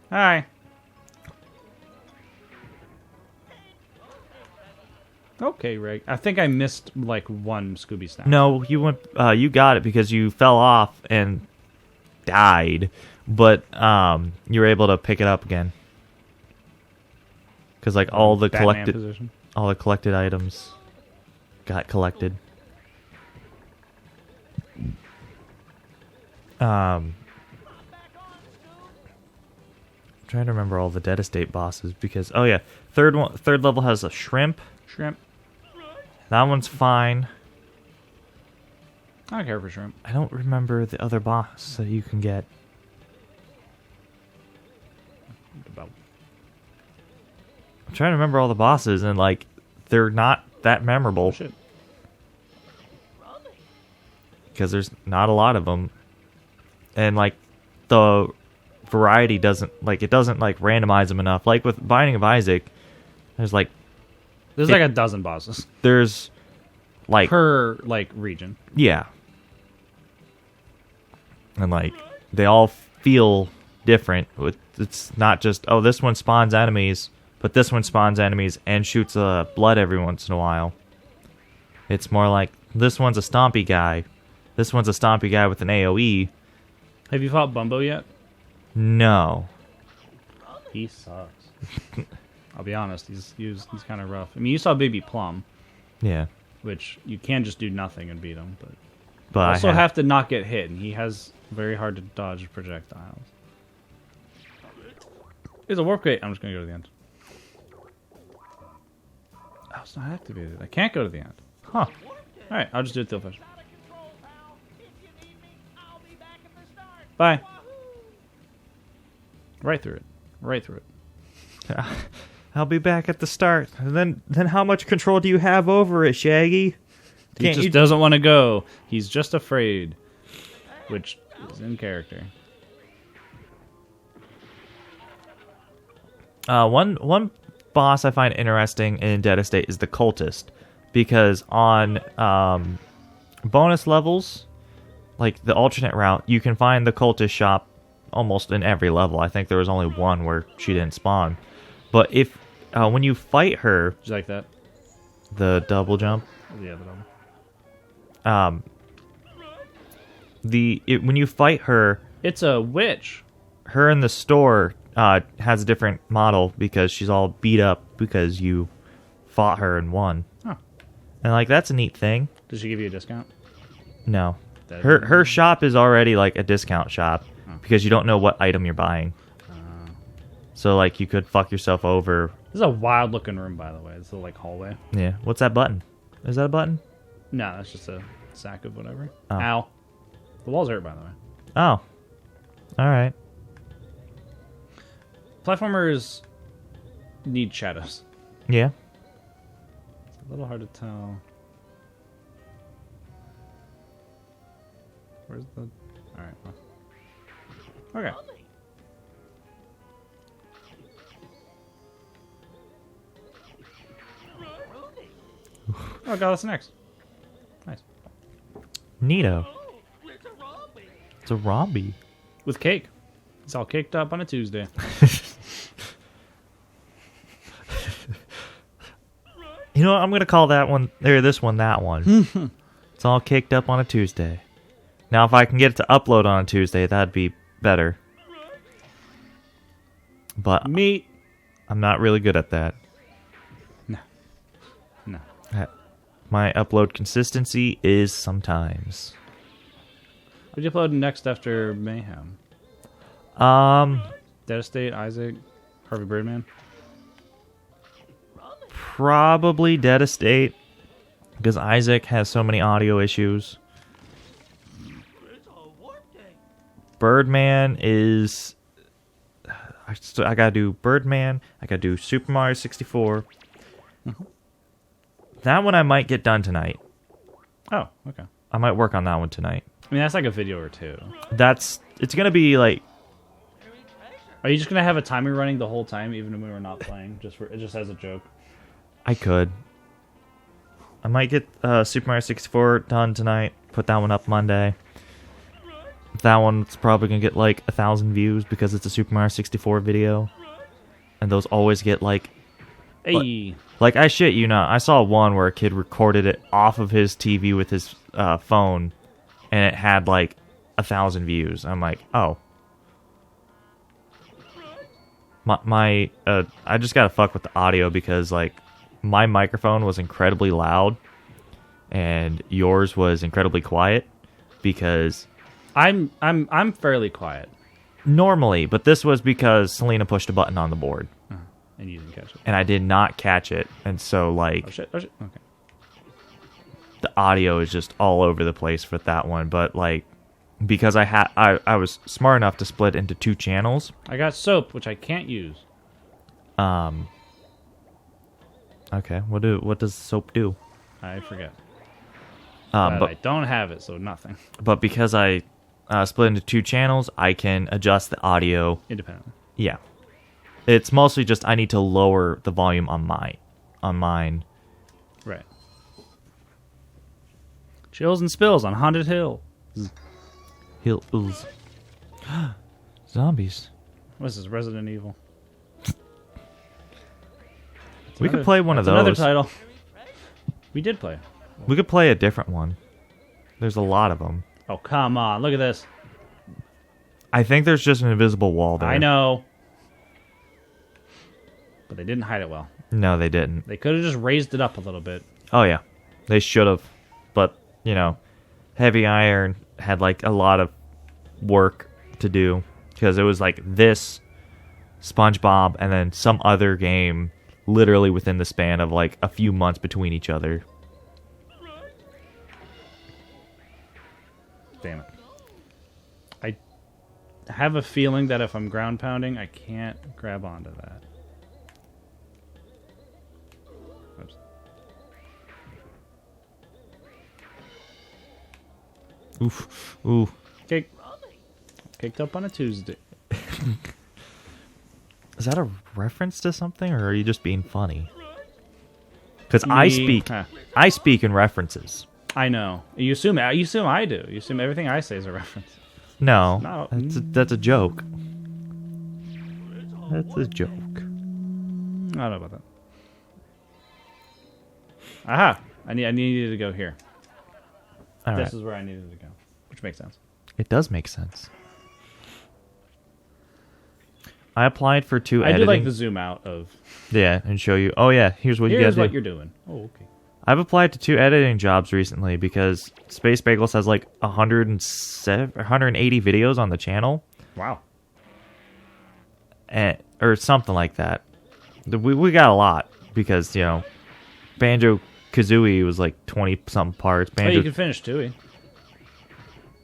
Hi. Okay, Rick. I think I missed like one Scooby Snack. No, you went. You got it because you fell off and died, but you were able to pick it up again. Because like all the collected items got collected. I'm trying to remember all the Dead Estate bosses because third level has a shrimp. That one's fine. I don't care for shrimp. I don't remember the other boss that you can get. About. I'm trying to remember all the bosses, and like they're not that memorable. Oh, shit. Because there's not a lot of them, and like the variety doesn't randomize them enough. Like with Binding of Isaac, there's like a dozen bosses. There's like per like region. Yeah. And like they all feel different. It's not just this one spawns enemies, but this one spawns enemies and shoots blood every once in a while. It's more like this one's a stompy guy. This one's a stompy guy with an AoE. Have you fought Bumbo yet? No. He sucks. I'll be honest, he's kind of rough. I mean, you saw Baby Plum. Yeah. Which you can just do nothing and beat him, but you also have to not get hit, and he has very hard to dodge projectiles. There's a warp gate. I'm just going to go to the end. Oh, it's not activated. I can't go to the end. Huh. Alright, I'll just do it till finish. Bye. Right through it. I'll be back at the start. And then how much control do you have over it, Shaggy? He just doesn't want to go. He's just afraid. Which is in character. One boss I find interesting in Dead Estate is the Cultist. Because on bonus levels, like the alternate route, you can find the Cultist shop almost in every level. I think there was only one where she didn't spawn. But if when you fight her, did you like that? The double jump. Yeah, the double. When you fight her, it's a witch. Her in the store has a different model because she's all beat up because you fought her and won. Huh. And like that's a neat thing. Does she give you a discount? No. Her shop is already like a discount shop because you don't know what item you're buying. So, like, you could fuck yourself over. This is a wild-looking room, by the way. It's a, like, hallway. Yeah. What's that button? Is that a button? No, that's just a sack of whatever. Oh. Ow. The walls hurt, by the way. Oh. All right. Platformers need shadows. Yeah. It's a little hard to tell. Where's the... Alright, well. Okay. Oh god, that's next. Nice. Neato. It's a Rombie. With cake. It's all caked up on a Tuesday. You know what? I'm going to call that one, or this one, that one. It's all caked up on a Tuesday. Now, if I can get it to upload on a Tuesday, that'd be better. But meat. I'm not really good at that. No. My upload consistency is sometimes. What did you upload next after Mayhem? Dead Estate, Isaac, Harvey Birdman? Probably Dead Estate, because Isaac has so many audio issues. Birdman is... I gotta do Birdman, I gotta do Super Mario 64. That one I might get done tonight. Oh, okay. I might work on that one tonight. I mean, that's like a video or two. It's gonna be like... Are you just gonna have a timer running the whole time, even when we're not playing, just as a joke? I could. I might get Super Mario 64 done tonight. Put that one up Monday. That one's probably gonna get like 1,000 views because it's a Super Mario 64 video, and those always get like. Hey. Like, I shit you not, I saw one where a kid recorded it off of his TV with his phone, and it had like 1,000 views. I'm like, oh. I just gotta fuck with the audio because, like, my microphone was incredibly loud, and yours was incredibly quiet, because... I'm fairly quiet. Normally, but this was because Selena pushed a button on the board. And you didn't catch it. And I did not catch it, and so, like... Oh shit, okay. The audio is just all over the place with that one, but, like, because I was smart enough to split into 2 channels. I got soap, which I can't use. Okay, what does soap do? I forget. But I don't have it, so nothing. But because I split into 2 channels, I can adjust the audio Independently. Yeah, it's mostly just I need to lower the volume on mine. Right. Chills and spills on Haunted Hill. Hills. Zombies. What is this, Resident Evil? We could play one of those. Another title. We did play. We could play a different one. There's a lot of them. Oh, come on. Look at this. I think there's just an invisible wall there. I know. But they didn't hide it well. No, they didn't. They could have just raised it up a little bit. Oh, yeah. They should have. But, you know, Heavy Iron had, like, a lot of work to do. Because it was, like, this, SpongeBob, and then some other game literally within the span of, like, a few months between each other. Damn it. I have a feeling that if I'm ground pounding, I can't grab onto that. Oops. Oof. Ooh. Cake. Caked up on a Tuesday. Is that a reference to something, or are you just being funny? Because I speak in references. I know. You assume I do. You assume everything I say is a reference. No, that's a joke. That's a joke. I don't know about that. Aha! I needed to go here. All this right. is where I needed to go, which makes sense. It does make sense. I applied for 2 I editing. do like the zoom out of. Yeah, and show you. Oh yeah, here's what you gotta do. Here's what you're doing. Oh, okay. I've applied to 2 editing jobs recently because Space Bagels has like 180 videos on the channel. Wow. Or something like that. We got a lot because, you know, Banjo-Kazooie was like 20-something parts. Oh, you could finish Tooie.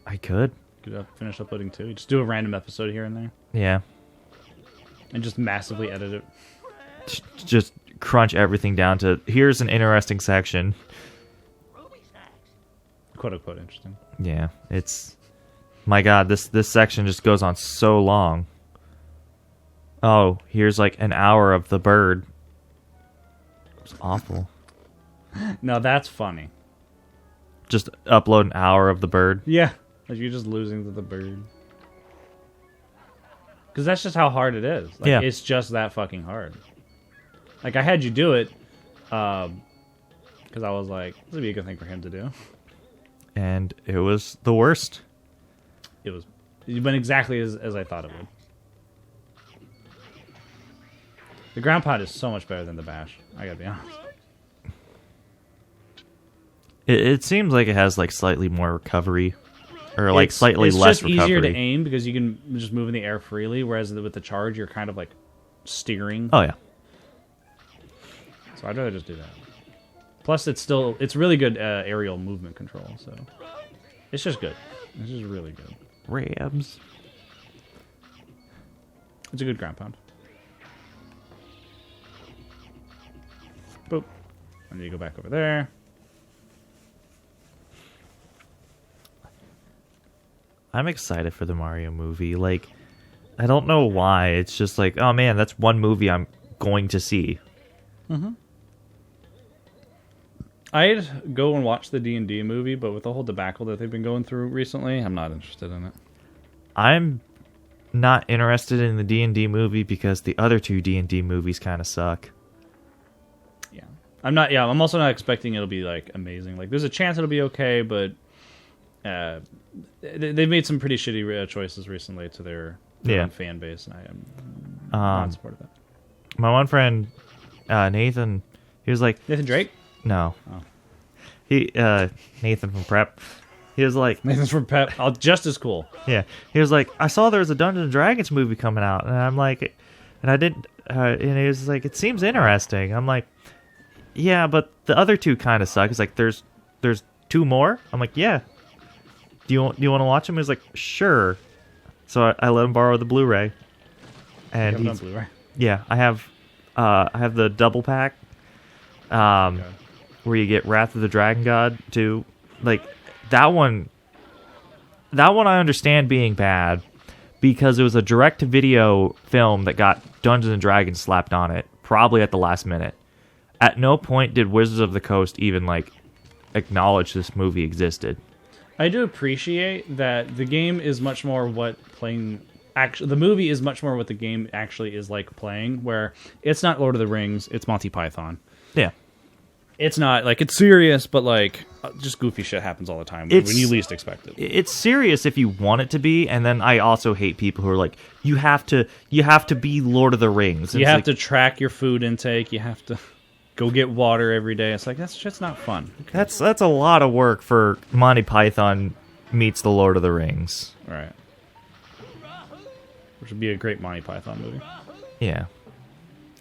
I could. You could finish uploading Tooie. Just do a random episode here and there. Yeah. And just massively edit it. Just crunch everything down to, here's an interesting section. Quote unquote interesting. Yeah, it's... My god, this section just goes on so long. Oh, here's like an hour of the bird. It's awful. No, that's funny. Just upload an hour of the bird. Yeah. Like you're just losing to the bird. Because that's just how hard it is. Like, yeah. It's just that fucking hard. Like, I had you do it because I was like, this would be a good thing for him to do. And it was the worst. It went exactly as I thought it would. The ground pound is so much better than the bash. I gotta be honest. It seems like it has like slightly more recovery. Or like slightly less recovery. It's just easier to aim because you can just move in the air freely, whereas with the charge, you're kind of like steering. Oh, yeah. So I'd rather just do that. Plus, it's really good aerial movement control, so it's just good. It's just really good. Rams. It's a good ground pound. Boop. I need to go back over there. I'm excited for the Mario movie. Like, I don't know why. It's just like, oh man, that's one movie I'm going to see. Mm-hmm. I'd go and watch the D&D movie, but with the whole debacle that they've been going through recently, I'm not interested in it. I'm not interested in the D&D movie because the other two D&D movies kind of suck. Yeah. I'm also not expecting it'll be like amazing. Like there's a chance it'll be okay, but they've made some pretty shitty choices recently to their own fan base, and I am not in support of that. My one friend, Nathan, he was like... Nathan Drake? No. Oh. Nathan from Prep. He was like... Nathan's from Prep. Oh, just as cool. Yeah. He was like, I saw there was a Dungeons & Dragons movie coming out, and I'm like... And I didn't... and he was like, it seems interesting. I'm like, yeah, but the other two kind of suck. He's like, there's two more? I'm like, yeah. Do you want to watch them? He was like, sure. So I let him borrow the Blu-ray. And he's on Blu-ray. Yeah, I have the double pack. Where you get Wrath of the Dragon God too. Like that one I understand being bad because it was a direct-to-video film that got Dungeons & Dragons slapped on it, probably at the last minute. At no point did Wizards of the Coast even like acknowledge this movie existed. I do appreciate that the game is much more what playing... Actually, the movie is much more what the game actually is like playing, where it's not Lord of the Rings, it's Monty Python. Yeah. It's not, like, it's serious, but, like, just goofy shit happens all the time when you least expect it. It's serious if you want it to be, and then I also hate people who are like, you have to be Lord of the Rings. And you have to track your food intake, you have to go get water every day. It's like, that's just not fun. Okay. That's a lot of work for Monty Python meets the Lord of the Rings. Right. Which would be a great Monty Python movie. Yeah.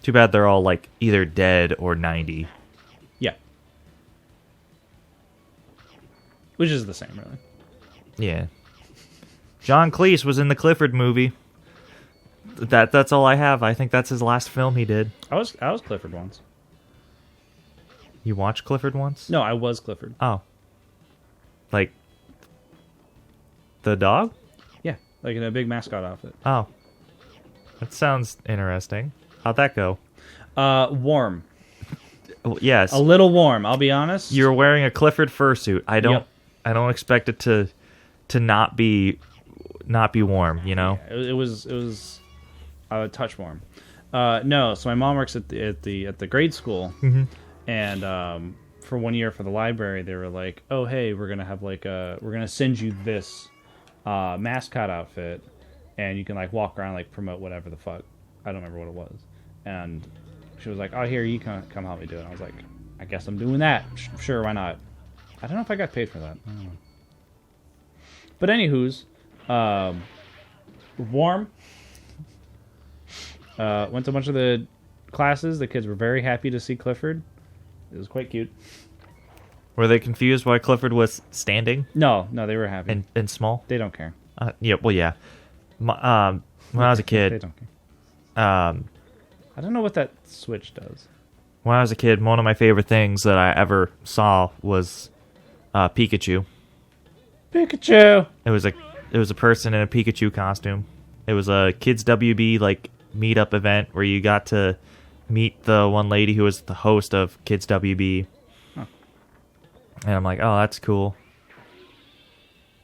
Too bad they're all, like, either dead or 90. Yeah. Which is the same, really. Yeah. John Cleese was in the Clifford movie. That's all I have. I think that's his last film he did. I was Clifford once. You watched Clifford once? No, I was Clifford. Oh. Like the dog? Yeah, like in a big mascot outfit. Oh. That sounds interesting. How'd that go? Warm. Yes. A little warm, I'll be honest. You're wearing a Clifford fursuit. I don't expect it to not be warm, you know? Yeah, it was a touch warm. No, so my mom works at the grade school. Mm-hmm. And for 1 year for the library, they were like, "Oh, hey, we're gonna have we're gonna send you this mascot outfit, and you can like walk around like promote whatever the fuck." I don't remember what it was. And she was like, "Oh, here, you come help me do it." And I was like, "I guess I'm doing that. Sure, why not?" I don't know if I got paid for that. I don't know. But anywho's, warm. Went to a bunch of the classes. The kids were very happy to see Clifford. It was quite cute. Were they confused why Clifford was standing? No, they were happy. And small? They don't care. Yeah, well, yeah. When I was a kid... They don't care. I don't know what that switch does. When I was a kid, one of my favorite things that I ever saw was Pikachu. Pikachu! It was a person in a Pikachu costume. It was a Kids WB, like, meetup event where you got to meet the one lady who was the host of Kids WB. Huh. And I'm like, oh, that's cool.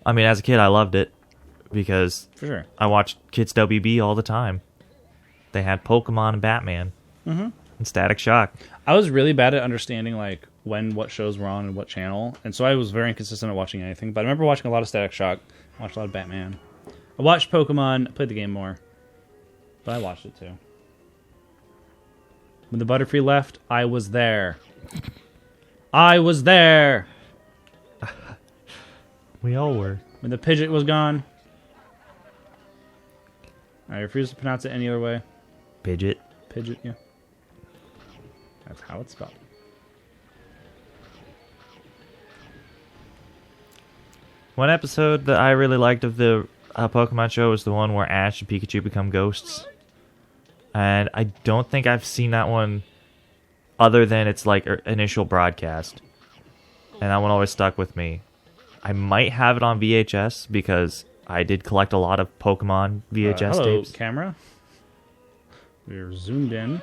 I mean, as a kid, I loved it because for sure. I watched Kids WB all the time. They had Pokemon and Batman and Static Shock. I was really bad at understanding like what shows were on and what channel, and so I was very inconsistent at watching anything. But I remember watching a lot of Static Shock. I watched a lot of Batman. I watched Pokemon. I played the game more, but I watched it too. When the Butterfree left, I was there. I was there. We all were. When the Pidgeot was gone, I refuse to pronounce it any other way. Pidgeot, yeah. That's how it's spelled. One episode that I really liked of the Pokemon show was the one where Ash and Pikachu become ghosts. And I don't think I've seen that one other than its like initial broadcast. And that one always stuck with me. I might have it on VHS because I did collect a lot of Pokemon VHS hello, tapes. Camera. We're zoomed in.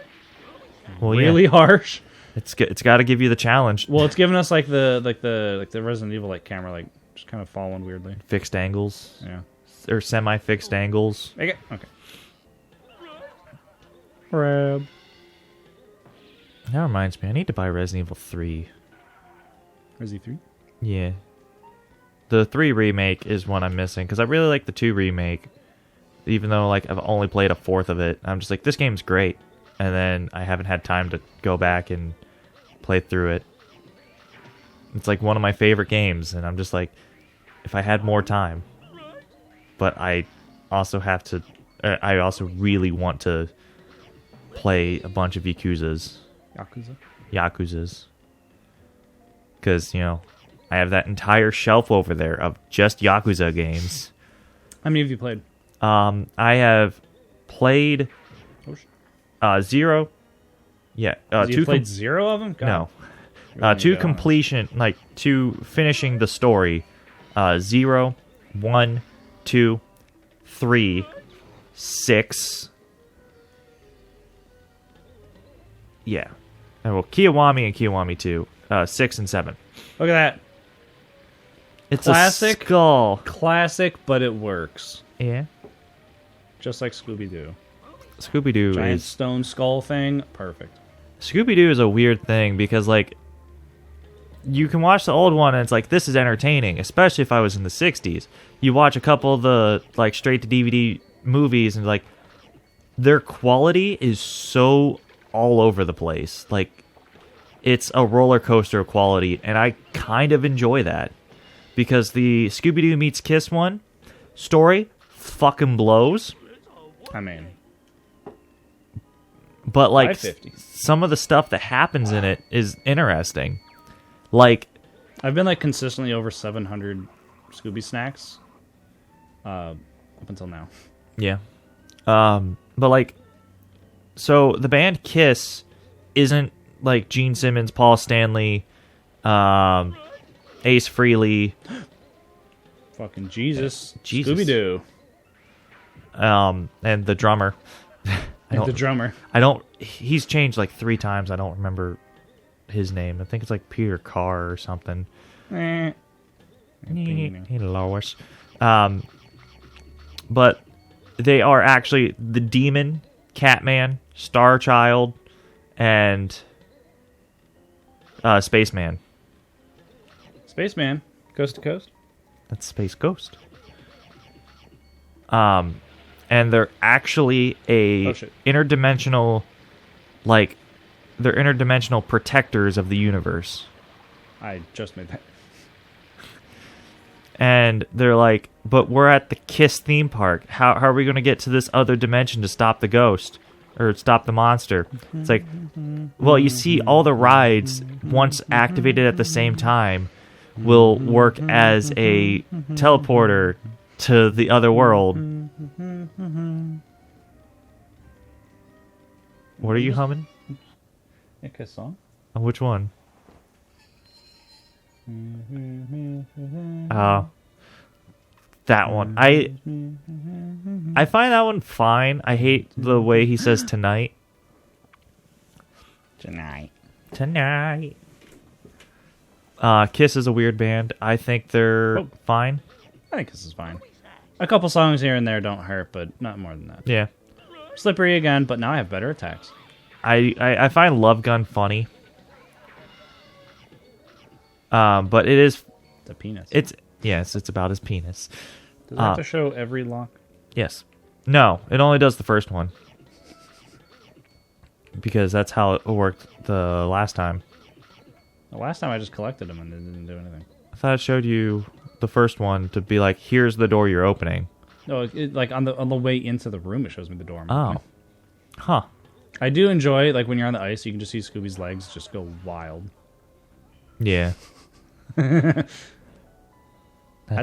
Well, really harsh. It's got to give you the challenge. Well, it's giving us like the Resident Evil like camera, like just kind of falling weirdly. Fixed angles. Yeah. fixed or semi-fixed angles. Okay. Grab. That reminds me, I need to buy Resident Evil 3. Resi 3? Yeah. The 3 remake is one I'm missing, because I really like the 2 remake, even though like I've only played a fourth of it. I'm just like, this game's great, and then I haven't had time to go back and play through it. It's like one of my favorite games, and I'm just like, if I had more time. But I also have to, I also really want to play a bunch of Yakuzas. Yakuzas. Because, you know, I have that entire shelf over there of just Yakuza games. How many have you played? I have played 0. Yeah. You played 0 of them? God. No. To completion, like to finishing the story. 0, 1, 2, 3, 6. Yeah. Well, Kiwami and Kiwami 2. 6 and 7. Look at that. It's classic a skull. Classic, but it works. Yeah. Just like Scooby-Doo. Scooby-Doo Giant is... stone skull thing. Perfect. Scooby-Doo is a weird thing because, like, you can watch the old one and it's like, this is entertaining, especially if I was in the 60s. You watch a couple of the, like, straight-to-DVD movies and, like, their quality is so all over the place. Like, it's a roller coaster of quality, and I kind of enjoy that. Because the Scooby-Doo meets Kiss one story fucking blows. I mean... But, like, 550. some of the stuff that happens in it is interesting. Like... I've been, like, consistently over 700 Scooby Snacks. Up until now. Yeah. But, like... So, the band Kiss isn't, like, Gene Simmons, Paul Stanley, Ace Frehley... Fucking Jesus. Jesus. Scooby-Doo. And the drummer... The drummer. He's changed like 3 times. I don't remember his name. I think it's like Peter Carr or something. Lois. But they are actually the Demon, Catman, Star Child, and Spaceman. Spaceman. Coast to coast. That's Space Ghost. And they're actually interdimensional, like, they're interdimensional protectors of the universe. I just made that. And they're like, but we're at the Kiss theme park. How are we going to get to this other dimension to stop the ghost? Or stop the monster? It's like, well, you see, all the rides, once activated at the same time, will work as a teleporter to the other world. What are you humming? A Kiss song? Oh, which one? That one. I find that one fine. I hate the way he says tonight. Tonight. Kiss is a weird band. I think they're fine. I think Kiss is fine. A couple songs here and there don't hurt, but not more than that. Yeah. Slippery again, but now I have better attacks. I find Love Gun funny. But it is... The penis. It's about his penis. Does it have to show every lock? Yes. No, it only does the first one. Because that's how it worked the last time. The last time I just collected them and it didn't do anything. I thought it showed you the first one to be like, here's the door you're opening. No, like on the way into the room, it shows me the door. Huh. I do enjoy, like, when you're on the ice, you can just see Scooby's legs just go wild. Yeah. That's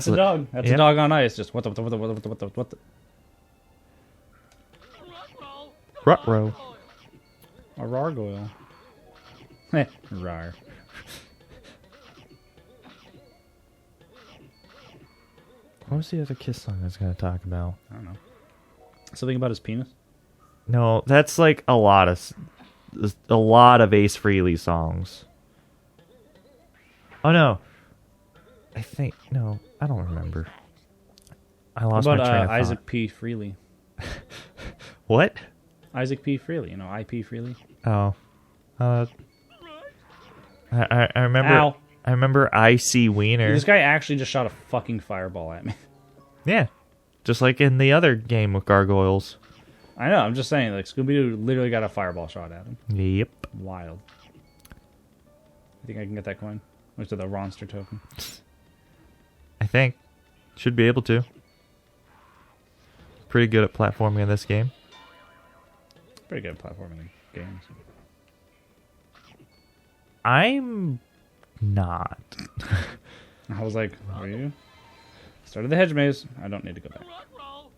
a dog. That's a dog on ice. Just what the. Ruh-roh. A gargoyle. Rar. What was the other Kiss song I was going to talk about? I don't know. Something about his penis? No, that's like a lot of Ace Frehley songs. Oh no. I don't remember. I lost How my about train of thought. Isaac P. Freely? What? Isaac P. Freely, IP Freely. Oh. I remember. Ow. I remember Icy Wiener. This guy actually just shot a fucking fireball at me. Yeah. Just like in the other game with gargoyles. I know, I'm just saying, like, Scooby-Doo literally got a fireball shot at him. Yep. Wild. You think I can get that coin? Or to the Ronster token? I think. Should be able to. Pretty good at platforming in this game. Pretty good platforming in games. I'm not. I was like, are you? Started the hedge maze. I don't need to go back.